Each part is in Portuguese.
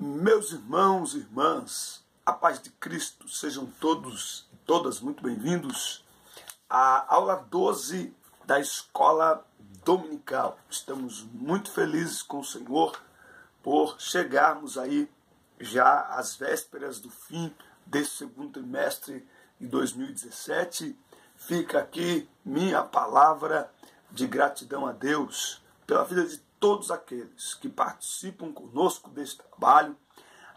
Meus irmãos e irmãs, a paz de Cristo, sejam todos e todas muito bem-vindos à aula 12 da Escola Dominical. Estamos muito felizes com o Senhor por chegarmos aí já às vésperas do fim desse segundo trimestre de 2017. Fica aqui minha palavra de gratidão a Deus pela vida de todos aqueles que participam conosco desse trabalho.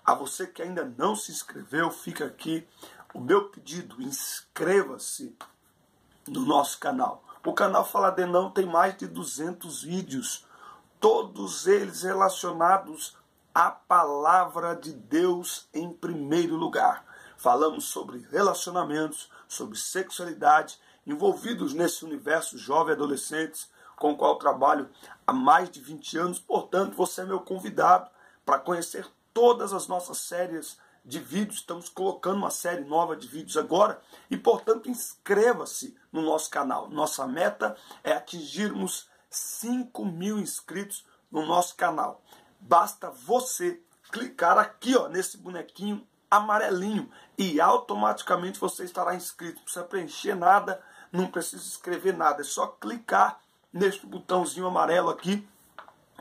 A você que ainda não se inscreveu, fica aqui o meu pedido: inscreva-se no nosso canal. O canal Fala de Não tem mais de 200 vídeos, todos eles relacionados à palavra de Deus em primeiro lugar. Falamos sobre relacionamentos, sobre sexualidade, envolvidos nesse universo jovem e adolescentes, com o qual trabalho há mais de 20 anos. Portanto, você é meu convidado para conhecer todas as nossas séries de vídeos. Estamos colocando uma série nova de vídeos agora e, portanto, inscreva-se no nosso canal. Nossa meta é atingirmos 5.000 inscritos no nosso canal. Basta você clicar aqui, ó, nesse bonequinho amarelinho e automaticamente você estará inscrito. Não precisa preencher nada, não precisa escrever nada. É só clicar neste botãozinho amarelo aqui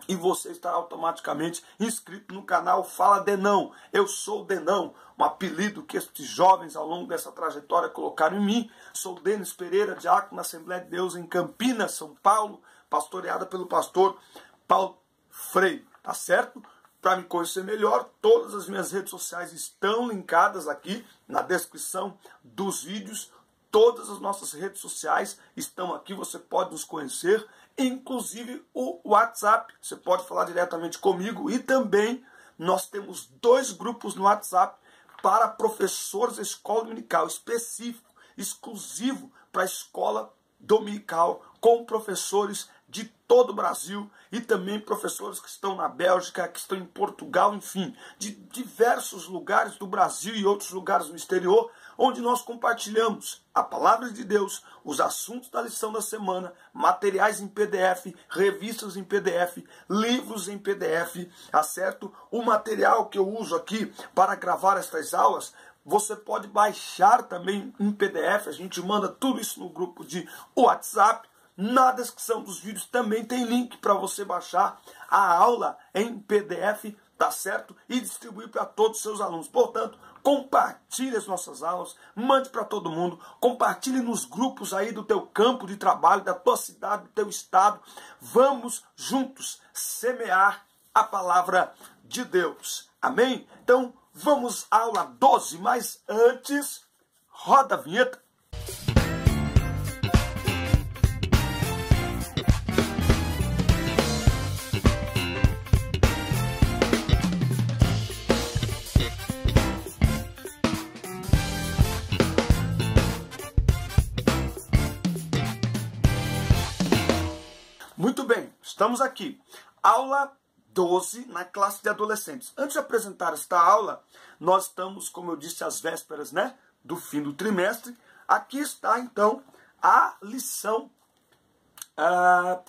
e você estará automaticamente inscrito no canal Fala de Não. Eu sou o Denão, um apelido que estes jovens ao longo dessa trajetória colocaram em mim. Sou Denis Pereira, diácono na Assembleia de Deus em Campinas, São Paulo, pastoreada pelo pastor Paulo Freire, tá certo? Para me conhecer melhor, todas as minhas redes sociais estão linkadas aqui na descrição dos vídeos. Todas as nossas redes sociais estão aqui, você pode nos conhecer, inclusive o WhatsApp. Você pode falar diretamente comigo e também nós temos 2 grupos no WhatsApp para professores da escola dominical, específico, exclusivo para a escola dominical, com professores de todo o Brasil e também professores que estão na Bélgica, que estão em Portugal, enfim, de diversos lugares do Brasil e outros lugares no exterior, onde nós compartilhamos a palavra de Deus, os assuntos da lição da semana, materiais em PDF, revistas em PDF, livros em PDF, tá certo? O material que eu uso aqui para gravar estas aulas, você pode baixar também em PDF, a gente manda tudo isso no grupo de WhatsApp. Na descrição dos vídeos também tem link para você baixar a aula em PDF, tá certo? E distribuir para todos os seus alunos. Portanto, compartilhe as nossas aulas, mande para todo mundo, compartilhe nos grupos aí do teu campo de trabalho, da tua cidade, do teu estado. Vamos juntos semear a palavra de Deus. Amém? Então, vamos à aula 12, mas antes, roda a vinheta. Muito bem, estamos aqui. Aula 12 na classe de adolescentes. Antes de apresentar esta aula, nós estamos, como eu disse, às vésperas, né, do fim do trimestre. Aqui está, então, a lição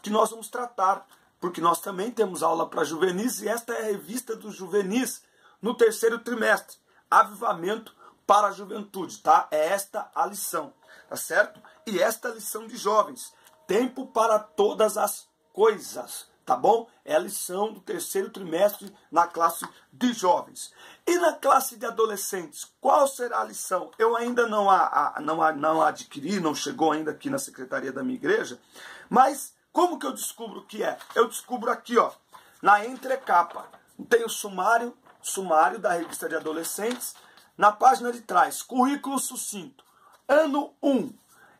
que nós vamos tratar, porque nós também temos aula para juvenis e esta é a revista dos juvenis no terceiro trimestre. Avivamento para a juventude, tá? É esta a lição, tá certo? E esta lição de jovens. Tempo para todas as coisas, tá bom? É a lição do terceiro trimestre na classe de jovens. E na classe de adolescentes, qual será a lição? Eu ainda não a adquiri, não chegou ainda aqui na secretaria da minha igreja, mas como que eu descubro o que é? Eu descubro aqui, ó, na entrecapa. Tem o sumário da revista de adolescentes, na página de trás, currículo sucinto, ano 1,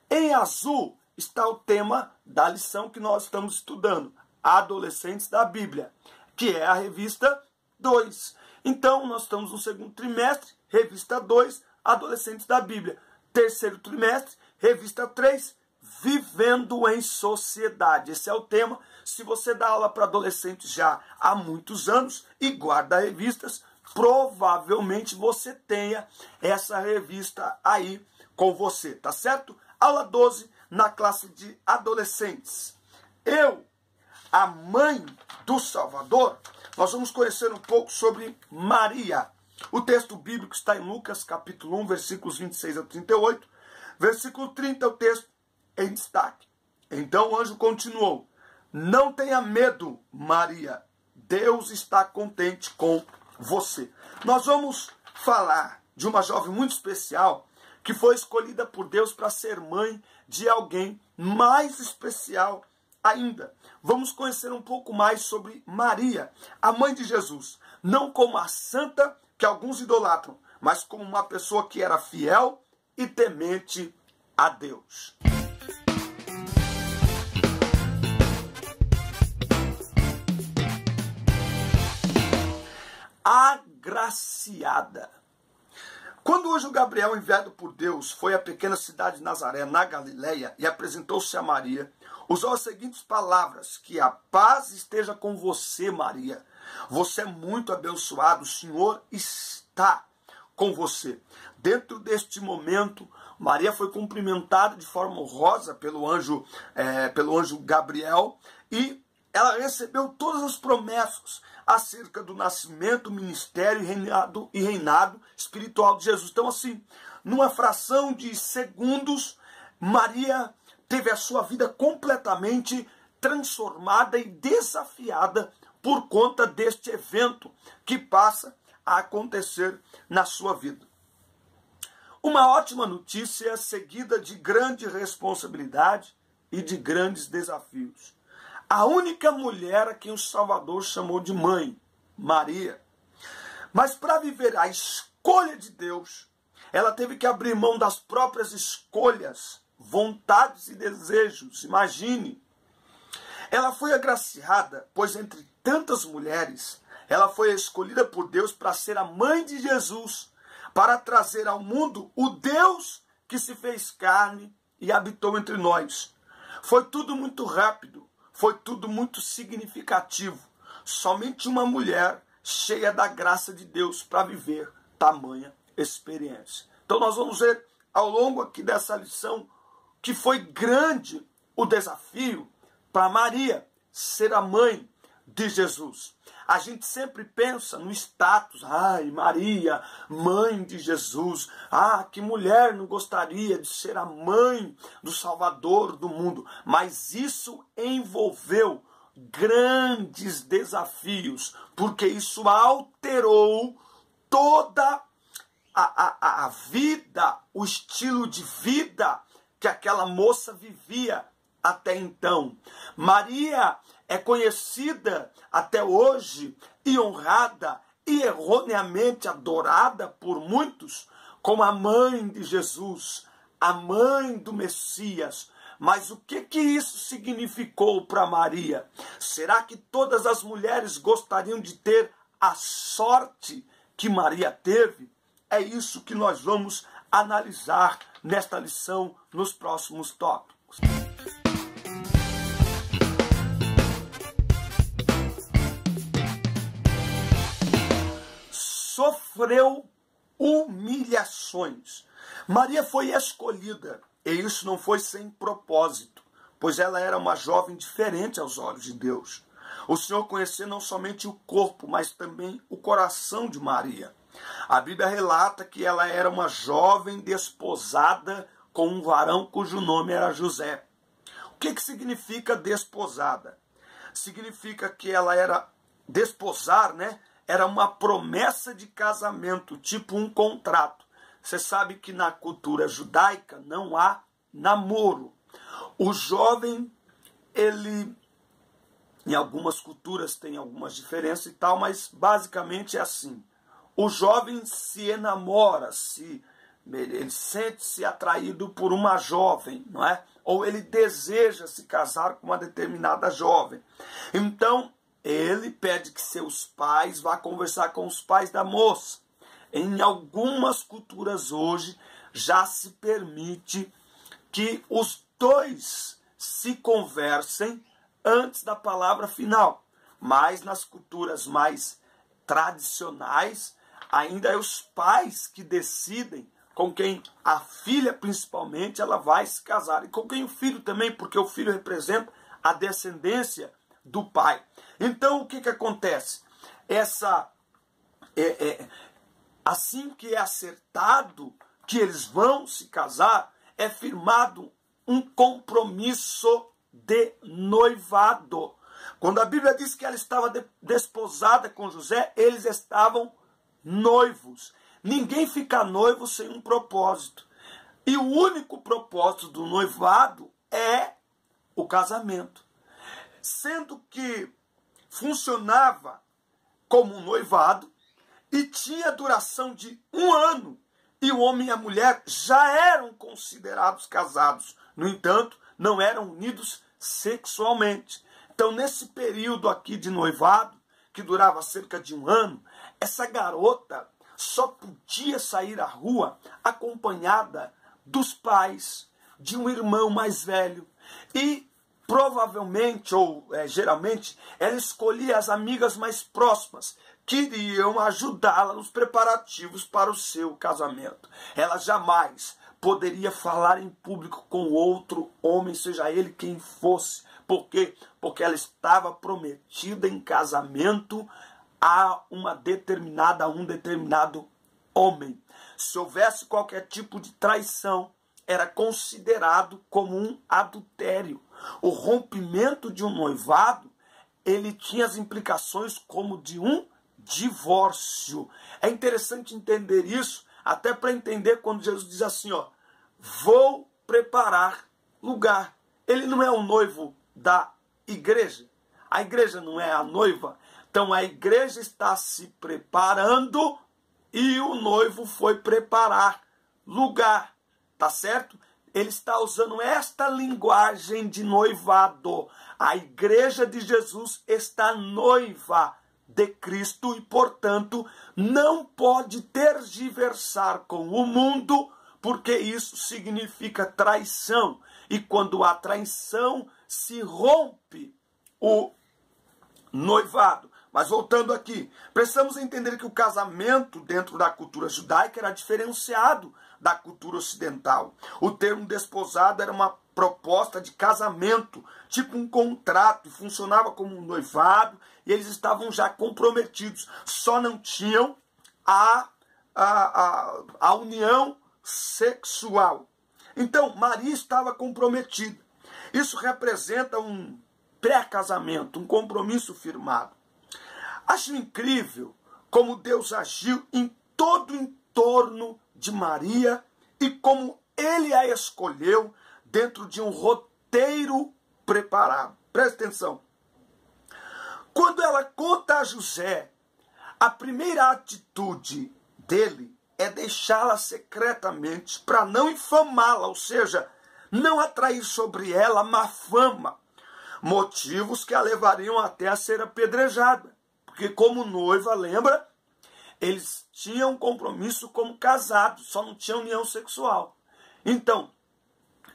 em azul, está o tema da lição que nós estamos estudando, Adolescentes da Bíblia, que é a revista 2. Então, nós estamos no segundo trimestre, revista 2, Adolescentes da Bíblia. Terceiro trimestre, revista 3, Vivendo em Sociedade. Esse é o tema. Se você dá aula para adolescentes já há muitos anos e guarda revistas, provavelmente você tenha essa revista aí com você, tá certo? Aula 12, na classe de adolescentes. Eu, a mãe do Salvador, nós vamos conhecer um pouco sobre Maria. O texto bíblico está em Lucas capítulo 1, versículos 26 a 38. Versículo 30 é o texto em destaque. Então o anjo continuou: não tenha medo, Maria, Deus está contente com você. Nós vamos falar de uma jovem muito especial que foi escolhida por Deus para ser mãe de alguém mais especial ainda. Vamos conhecer um pouco mais sobre Maria, a mãe de Jesus. Não como a santa que alguns idolatram, mas como uma pessoa que era fiel e temente a Deus. Agraciada. Quando o anjo Gabriel, enviado por Deus, foi à pequena cidade de Nazaré, na Galileia, e apresentou-se a Maria, usou as seguintes palavras: que a paz esteja com você, Maria. Você é muito abençoado, o Senhor está com você. Dentro deste momento, Maria foi cumprimentada de forma honrosa pelo anjo Gabriel, e ela recebeu todas as promessas acerca do nascimento, ministério e reinado espiritual de Jesus. Então, assim, numa fração de segundos, Maria teve a sua vida completamente transformada e desafiada por conta deste evento que passa a acontecer na sua vida. Uma ótima notícia seguida de grande responsabilidade e de grandes desafios. A única mulher a quem o Salvador chamou de mãe, Maria. Mas para viver a escolha de Deus, ela teve que abrir mão das próprias escolhas, vontades e desejos. Imagine. Ela foi agraciada, pois entre tantas mulheres, ela foi escolhida por Deus para ser a mãe de Jesus, para trazer ao mundo o Deus que se fez carne e habitou entre nós. Foi tudo muito rápido. Foi tudo muito significativo. Somente uma mulher cheia da graça de Deus para viver tamanha experiência. Então nós vamos ver ao longo aqui dessa lição que foi grande o desafio para Maria ser a mãe de Jesus. A gente sempre pensa no status: ai, Maria, mãe de Jesus. Ah, que mulher não gostaria de ser a mãe do Salvador do mundo. Mas isso envolveu grandes desafios, porque isso alterou toda a vida, o estilo de vida que aquela moça vivia até então. Maria é conhecida até hoje e honrada e erroneamente adorada por muitos como a mãe de Jesus, a mãe do Messias. Mas o que isso significou para Maria? Será que todas as mulheres gostariam de ter a sorte que Maria teve? É isso que nós vamos analisar nesta lição nos próximos tópicos. Sofreu humilhações. Maria foi escolhida, e isso não foi sem propósito, pois ela era uma jovem diferente aos olhos de Deus. O Senhor conhecia não somente o corpo, mas também o coração de Maria. A Bíblia relata que ela era uma jovem desposada com um varão cujo nome era José. O que significa desposada? Significa que ela era desposar, né? Era uma promessa de casamento, tipo um contrato. Você sabe que na cultura judaica não há namoro. O jovem, ele, em algumas culturas tem algumas diferenças e tal, mas basicamente é assim. O jovem se enamora, ele sente-se atraído por uma jovem, não é? Ou ele deseja se casar com uma determinada jovem. Então, ele pede que seus pais vá conversar com os pais da moça. Em algumas culturas hoje já se permite que os dois se conversem antes da palavra final. Mas nas culturas mais tradicionais, ainda é os pais que decidem com quem a filha, principalmente, ela vai se casar. E com quem o filho também, porque o filho representa a descendência do pai. Então, o que acontece? assim que é acertado que eles vão se casar, é firmado um compromisso de noivado. Quando a Bíblia diz que ela estava desposada com José, eles estavam noivos. Ninguém fica noivo sem um propósito. E o único propósito do noivado é o casamento. Sendo que funcionava como um noivado e tinha duração de 1 ano. E o homem e a mulher já eram considerados casados. No entanto, não eram unidos sexualmente. Então, nesse período aqui de noivado, que durava cerca de 1 ano, essa garota só podia sair à rua acompanhada dos pais, de um irmão mais velho. E provavelmente, ou geralmente, ela escolhia as amigas mais próximas, que iriam ajudá-la nos preparativos para o seu casamento. Ela jamais poderia falar em público com outro homem, seja ele quem fosse. Por quê? Porque ela estava prometida em casamento a um determinado homem. Se houvesse qualquer tipo de traição, era considerado como um adultério. O rompimento de um noivado, ele tinha as implicações como de um divórcio. É interessante entender isso, até para entender quando Jesus diz assim, ó, vou preparar lugar. Ele não é o noivo da igreja. A igreja não é a noiva. Então a igreja está se preparando e o noivo foi preparar lugar. Tá certo? Ele está usando esta linguagem de noivado. A igreja de Jesus está noiva de Cristo e, portanto, não pode tergiversar com o mundo, porque isso significa traição. E quando há traição, se rompe o noivado. Mas voltando aqui, precisamos entender que o casamento dentro da cultura judaica era diferenciado da cultura ocidental. O termo desposado era uma proposta de casamento, tipo um contrato, funcionava como um noivado, e eles estavam já comprometidos, só não tinham a união sexual. Então, Maria estava comprometida. Isso representa um pré-casamento, um compromisso firmado. Acho incrível como Deus agiu em todo o entorno de Maria e como ele a escolheu dentro de um roteiro preparado. Presta atenção. Quando ela conta a José, a primeira atitude dele é deixá-la secretamente para não infamá-la, ou seja, não atrair sobre ela má fama, motivos que a levariam até a ser apedrejada. Porque como noiva, lembra, eles tinham compromisso como casados, só não tinham união sexual. Então,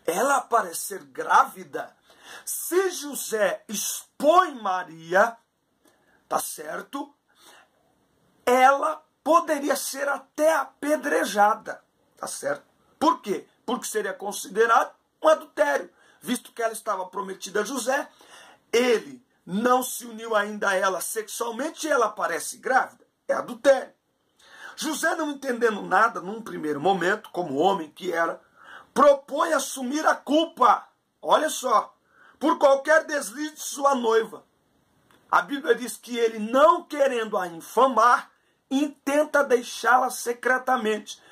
ela aparecer grávida, se José expõe Maria, tá certo? Ela poderia ser até apedrejada, tá certo? Por quê? Porque seria considerado um adultério, visto que ela estava prometida a José, ele não se uniu ainda a ela sexualmente e ela aparece grávida. É adultério. José, não entendendo nada num primeiro momento, como homem que era, propõe assumir a culpa, olha só, por qualquer deslize de sua noiva. A Bíblia diz que ele, não querendo a infamar, intenta deixá-la secretamente.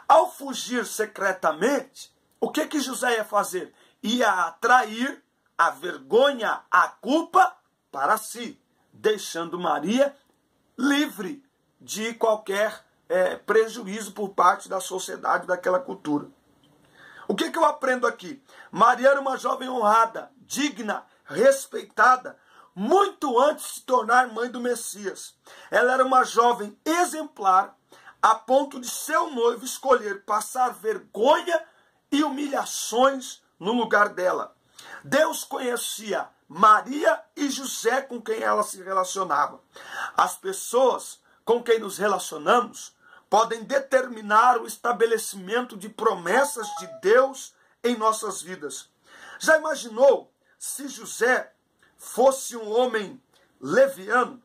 Ao fugir secretamente, o que José ia fazer? Ia atrair a vergonha, a culpa para si, deixando Maria livre de qualquer prejuízo por parte da sociedade daquela cultura. O que eu aprendo aqui? Maria era uma jovem honrada, digna, respeitada, muito antes de se tornar mãe do Messias. Ela era uma jovem exemplar, a ponto de seu noivo escolher passar vergonha e humilhações no lugar dela. Deus conhecia Maria e José, com quem ela se relacionava. As pessoas com quem nos relacionamos podem determinar o estabelecimento de promessas de Deus em nossas vidas. Já imaginou se José fosse um homem leviano?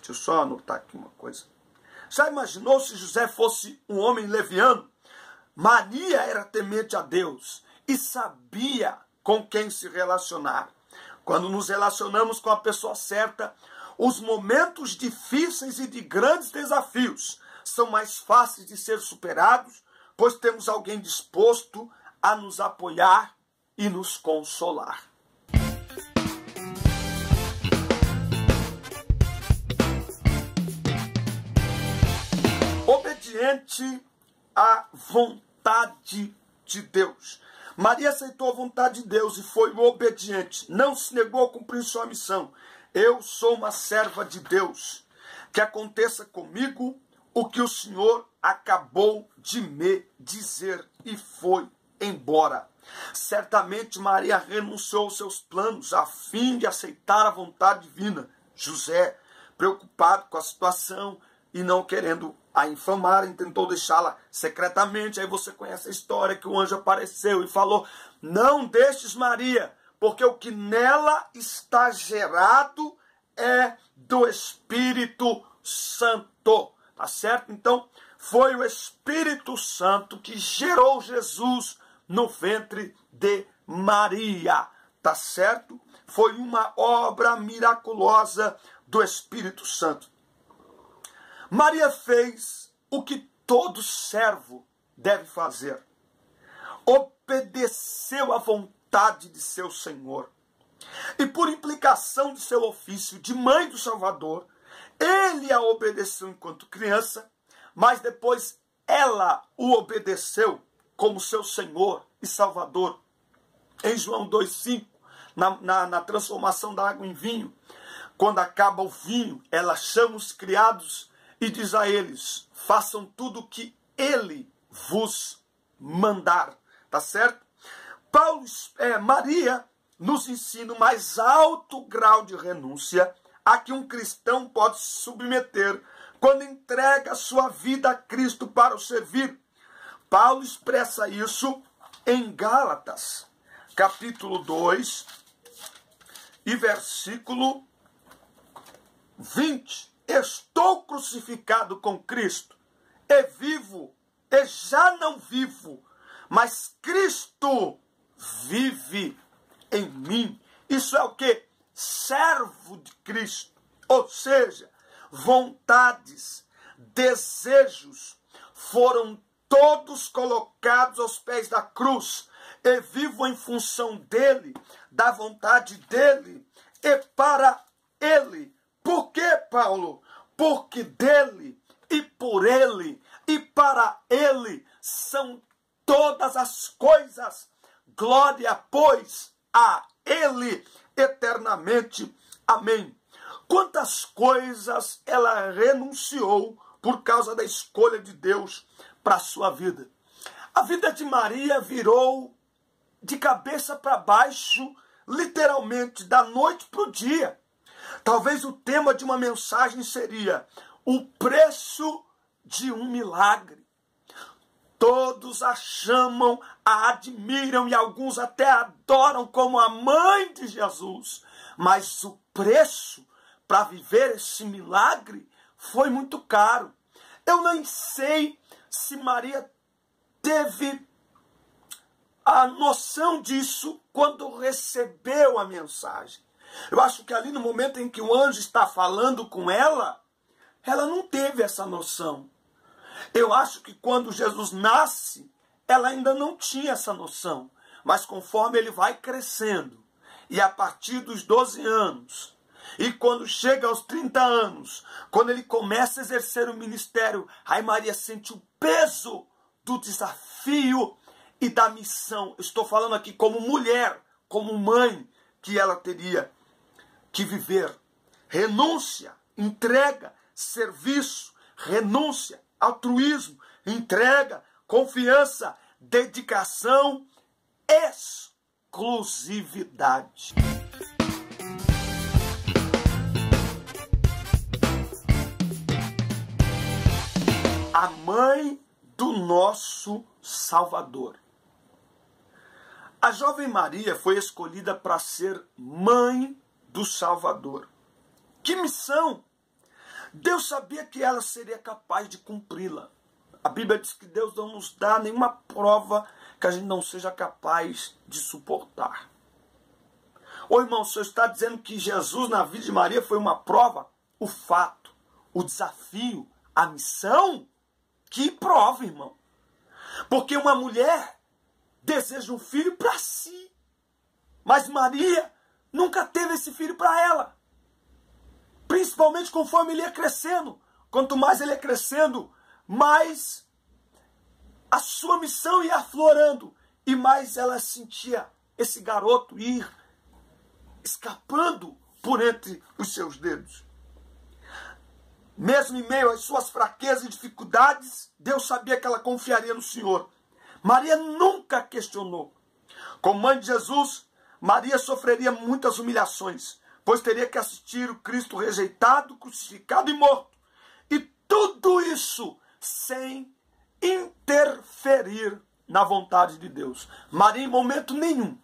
Deixa eu só anotar aqui uma coisa. Já imaginou se José fosse um homem leviano? Maria era temente a Deus e sabia com quem se relacionar. Quando nos relacionamos com a pessoa certa, os momentos difíceis e de grandes desafios são mais fáceis de ser superados, pois temos alguém disposto a nos apoiar e nos consolar. Obediente à vontade de Deus. Maria aceitou a vontade de Deus e foi obediente. Não se negou a cumprir sua missão. Eu sou uma serva de Deus. Que aconteça comigo o que o Senhor acabou de me dizer, e foi embora. Certamente Maria renunciou aos seus planos a fim de aceitar a vontade divina. José, preocupado com a situação e não querendo a infamar, tentou deixá-la secretamente. Aí você conhece a história que o anjo apareceu e falou: não deixes Maria, porque o que nela está gerado é do Espírito Santo. Tá certo? Então, foi o Espírito Santo que gerou Jesus no ventre de Maria. Tá certo? Foi uma obra miraculosa do Espírito Santo. Maria fez o que todo servo deve fazer. Obedeceu à vontade de seu Senhor. E por implicação de seu ofício de mãe do Salvador, ele a obedeceu enquanto criança, mas depois ela o obedeceu como seu Senhor e Salvador. Em João 2,5, na transformação da água em vinho, quando acaba o vinho, ela chama os criados e diz a eles: façam tudo o que ele vos mandar. Tá certo? Maria nos ensina o mais alto grau de renúncia a que um cristão pode se submeter quando entrega a sua vida a Cristo para o servir. Paulo expressa isso em Gálatas, capítulo 2 e versículo 20. Estou crucificado com Cristo, e vivo, e já não vivo, mas Cristo vive em mim. Isso é o quê? Servo de Cristo. Ou seja, vontades, desejos foram todos colocados aos pés da cruz. E vivo em função dele, da vontade dele e para ele. Por que, Paulo? Porque dele e por ele e para ele são todas as coisas. Glória, pois, a ele eternamente. Amém. Quantas coisas ela renunciou por causa da escolha de Deus para a sua vida. A vida de Maria virou de cabeça para baixo, literalmente, da noite para o dia. Talvez o tema de uma mensagem seria o preço de um milagre. Todos a chamam, a admiram e alguns até a adoram como a mãe de Jesus. Mas o preço para viver esse milagre foi muito caro. Eu nem sei se Maria teve a noção disso quando recebeu a mensagem. Eu acho que ali no momento em que o anjo está falando com ela, ela não teve essa noção. Eu acho que quando Jesus nasce, ela ainda não tinha essa noção. Mas conforme ele vai crescendo, e a partir dos 12 anos, e quando chega aos 30 anos, quando ele começa a exercer o ministério, aí Maria sente o peso do desafio e da missão. Estou falando aqui como mulher, como mãe, que ela teria que viver. Renúncia, entrega, serviço, renúncia, altruísmo, entrega, confiança, dedicação, exclusividade. A mãe do nosso Salvador. A jovem Maria foi escolhida para ser mãe do Salvador. Que missão! Deus sabia que ela seria capaz de cumpri-la. A Bíblia diz que Deus não nos dá nenhuma prova que a gente não seja capaz de suportar. Ô irmão, o senhor está dizendo que Jesus na vida de Maria foi uma prova? O fato, o desafio, a missão? Que prova, irmão. Porque uma mulher deseja um filho para si. Mas Maria nunca teve esse filho para ela. Principalmente conforme ele ia crescendo. Quanto mais ele ia crescendo, mais a sua missão ia aflorando. E mais ela sentia esse garoto ir escapando por entre os seus dedos. Mesmo em meio às suas fraquezas e dificuldades, Deus sabia que ela confiaria no Senhor. Maria nunca questionou. Como mãe de Jesus, Maria sofreria muitas humilhações, pois teria que assistir o Cristo rejeitado, crucificado e morto. E tudo isso sem interferir na vontade de Deus. Maria em momento nenhum,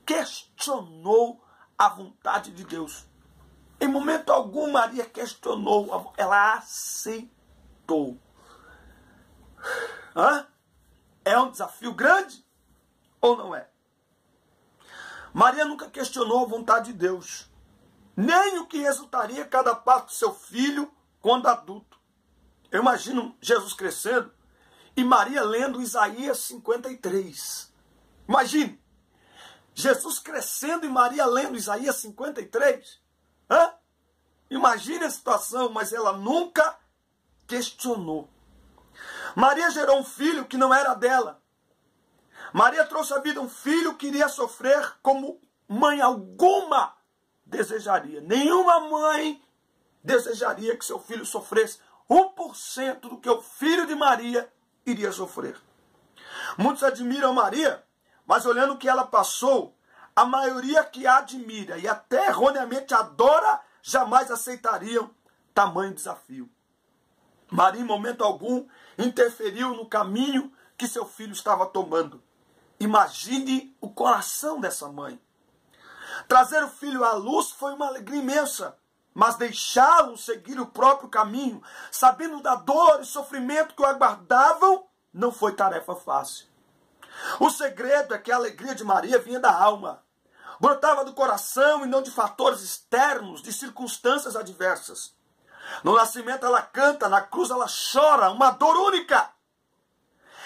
questionou a vontade de Deus. Em momento algum Maria questionou, ela aceitou. É um desafio grande ou não é? Maria nunca questionou a vontade de Deus, nem o que resultaria cada passo do seu filho quando adulto. Eu imagino Jesus crescendo e Maria lendo Isaías 53. Imagine, Jesus crescendo e Maria lendo Isaías 53. Imagine a situação, mas ela nunca questionou. Maria gerou um filho que não era dela. Maria trouxe à vida um filho que iria sofrer como mãe alguma desejaria. Nenhuma mãe desejaria que seu filho sofresse 1% do que o filho de Maria iria sofrer. Muitos admiram Maria, mas olhando o que ela passou, a maioria que a admira e até erroneamente adora, jamais aceitariam tamanho desafio. Maria, em momento algum, interferiu no caminho que seu filho estava tomando. Imagine o coração dessa mãe. Trazer o filho à luz foi uma alegria imensa, mas deixá-lo seguir o próprio caminho, sabendo da dor e sofrimento que o aguardavam, não foi tarefa fácil. O segredo é que a alegria de Maria vinha da alma. Brotava do coração e não de fatores externos, de circunstâncias adversas. No nascimento ela canta, na cruz ela chora, uma dor única.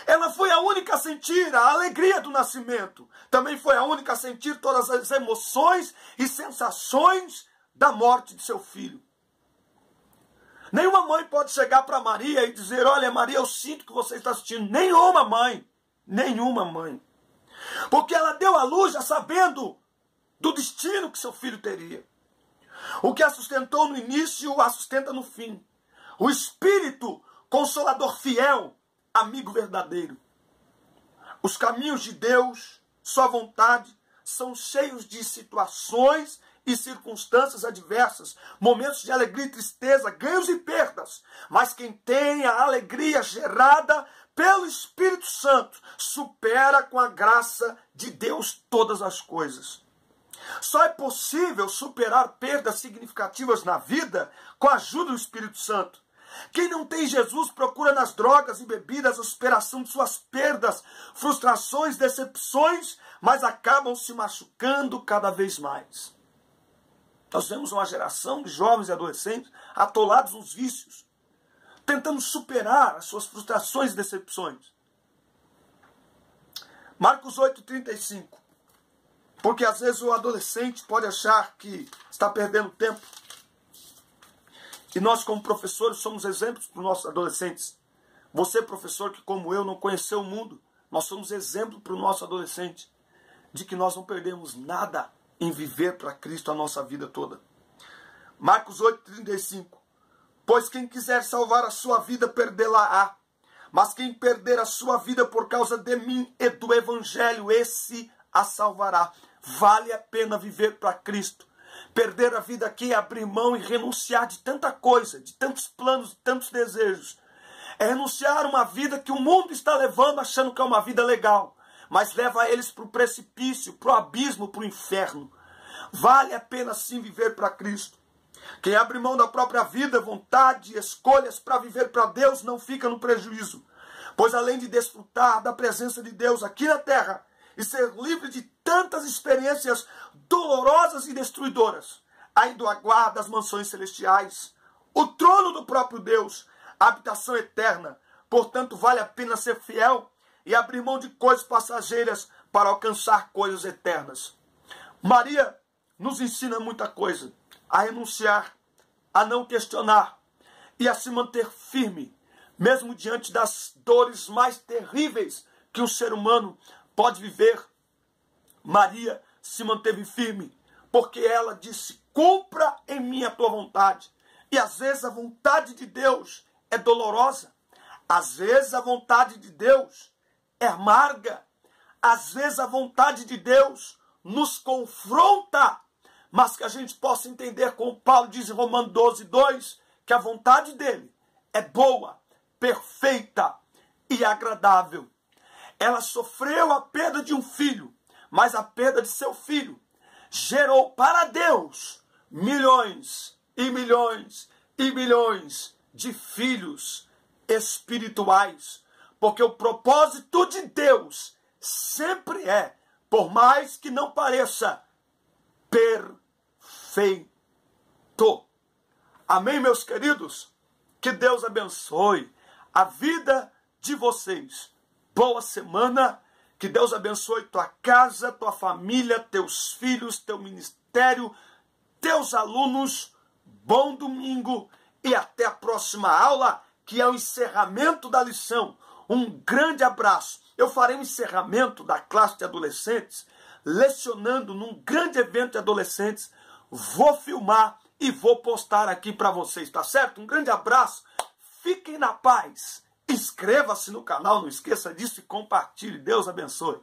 Ela foi a única a sentir a alegria do nascimento. Também foi a única a sentir todas as emoções e sensações da morte de seu filho. Nenhuma mãe pode chegar para Maria e dizer, olha Maria, eu sinto que você está sentindo. Nenhuma mãe. Porque ela deu à luz já sabendo do destino que seu filho teria. O que a sustentou no início, a sustenta no fim. O Espírito Consolador fiel, amigo verdadeiro. Os caminhos de Deus, sua vontade, são cheios de situações e circunstâncias adversas, momentos de alegria e tristeza, ganhos e perdas. Mas quem tem a alegria gerada pelo Espírito Santo, supera com a graça de Deus todas as coisas. Só é possível superar perdas significativas na vida com a ajuda do Espírito Santo. Quem não tem Jesus procura nas drogas e bebidas a superação de suas perdas, frustrações, decepções, mas acabam se machucando cada vez mais. Nós vemos uma geração de jovens e adolescentes atolados nos vícios, tentando superar as suas frustrações e decepções. Marcos 8,35. Porque às vezes o adolescente pode achar que está perdendo tempo. E nós, como professores, somos exemplos para os nossos adolescentes. Você, professor, que como eu não conheceu o mundo, nós somos exemplo para o nosso adolescente de que nós não perdemos nada em viver para Cristo a nossa vida toda. Marcos 8,35. Pois quem quiser salvar a sua vida, perdê-la-á. Mas quem perder a sua vida por causa de mim e do Evangelho, esse a salvará. Vale a pena viver para Cristo. Perder a vida aqui é abrir mão e renunciar de tanta coisa, de tantos planos, de tantos desejos. É renunciar a uma vida que o mundo está levando achando que é uma vida legal, mas leva eles para o precipício, para o abismo, para o inferno. Vale a pena sim viver para Cristo. Quem abre mão da própria vida, vontade, escolhas para viver para Deus não fica no prejuízo. Pois além de desfrutar da presença de Deus aqui na terra e ser livre de tantas experiências dolorosas e destruidoras, ainda aguarda as mansões celestiais, o trono do próprio Deus, a habitação eterna. Portanto, vale a pena ser fiel e abrir mão de coisas passageiras para alcançar coisas eternas. Maria nos ensina muita coisa: a renunciar, a não questionar e a se manter firme, mesmo diante das dores mais terríveis que um ser humano pode viver. Maria se manteve firme, porque ela disse: cumpra em mim a tua vontade. E às vezes a vontade de Deus é dolorosa, às vezes a vontade de Deus é amarga, às vezes a vontade de Deus nos confronta, mas que a gente possa entender, como Paulo diz em Romanos 12:2, que a vontade dele é boa, perfeita e agradável. Ela sofreu a perda de um filho, mas a perda de seu filho gerou para Deus milhões e milhões e milhões de filhos espirituais, porque o propósito de Deus sempre é, por mais que não pareça, perfeito. Amém, meus queridos? Que Deus abençoe a vida de vocês. Boa semana. Que Deus abençoe tua casa, tua família, teus filhos, teu ministério, teus alunos. Bom domingo e até a próxima aula, que é o encerramento da lição. Um grande abraço. Eu farei um encerramento da classe de adolescentes, lecionando num grande evento de adolescentes. Vou filmar e vou postar aqui para vocês, tá certo? Um grande abraço. Fiquem na paz. Inscreva-se no canal, não esqueça disso e compartilhe. Deus abençoe.